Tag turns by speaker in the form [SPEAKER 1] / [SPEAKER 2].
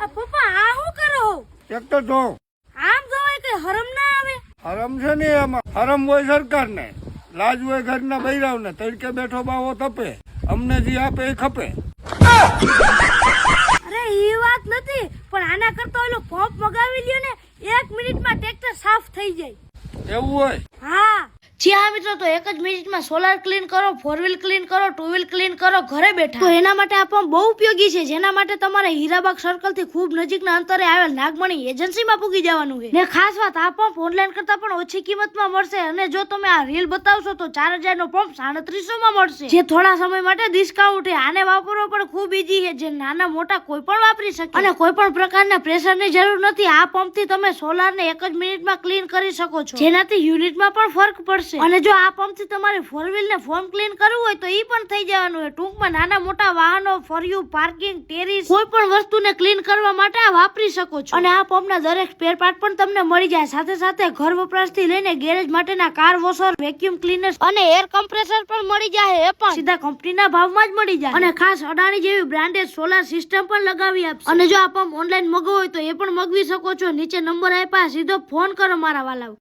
[SPEAKER 1] પપ્પા આ શું કરો?
[SPEAKER 2] એક તો જો
[SPEAKER 1] આમ જોવાય કે હરમ ના આવે?
[SPEAKER 2] હરમ છે ને એમાં હરમ હોય સરકારને, લાજ હોય ઘરના બૈરાવને, તડકે બેઠો બાવો તપે, અમને જે આપે એ ખપે.
[SPEAKER 1] અરે એ વાત નથી, પણ આના કરતા ઓલો પંપ મગાવી લ્યો ને, 1 મિનિટમાં ટ્રેક્ટર સાફ થઈ જાય.
[SPEAKER 2] એવું હોય?
[SPEAKER 1] હા જી હા મિત્રો, તો 1 જ મિનિટમાં સોલાર ક્લીન કરો, 4 વ્હીલ ક્લીન કરો, 2 વ્હીલ ક્લીન કરો ઘરે બેઠા. તો એના માટે આ પંપ બહુ ઉપયોગી છે, જેના માટે તમારે હીરાબાગ સર્કલ થી ખૂબ નજીકના અંતરે આવેલ નાગમણી એજન્સીમાં પૂગી જવાનું છે. ને ખાસ વાત, આ પંપ ઓનલાઈન કરતા પણ ઓછી કિંમતમાં મળશે, અને જો તમે આ રીલ બતાવશો તો 4000 નો પંપ 3700 માં મળશે, જે થોડા સમય માટે ડિસ્કાઉન્ટ છે. આને વાપરવો પણ ખૂબ ઈઝી છે, જે નાના મોટા કોઈ પણ વાપરી શકે, અને કોઈ પણ પ્રકારના પ્રેશરની જરૂર નથી. આ પંપ થી તમે સોલાર ને 1 જ મિનિટમાં ક્લીન કરી શકો છો, જેનાથી યુનિટમાં પણ ફરક પડશે. અને જો આ પંપ થી તમારે 4 વ્હીલ ને ફોર્મ ક્લીન કરવું હોય તો ઈ પણ થઈ જવાનું છે. ટૂંકમાં નાના મોટા વાહનો, ફર્યુ, પાર્કિંગ, ટેરેસ, કોઈ પણ વસ્તુને ક્લીન કરવા માટે આ વાપરી શકો છો. અને આ પંપના દરેક સ્પેર પાર્ટ પણ તમને મળી જાય. સાથે સાથે ઘર વપરાશથી લઈને ગેરેજ માટેના કાર વોશર, વેક્યુમ ક્લીનર અને એર કમ્પ્રેસર પણ મળી જાય. એ પણ સીધા કંપનીના ભાવમાં જ મળી જાય. અને ખાસ અડાણી જેવી બ્રાન્ડેડ સોલાર સિસ્ટમ પણ લગાવી આપશે. અને જો આ પંપ ઓનલાઈન મગાવવો હોય તો એ પણ મગાવી શકો છો. નીચે નંબર આપ્યા, સીધો ફોન કરો મારા વાલાઓ.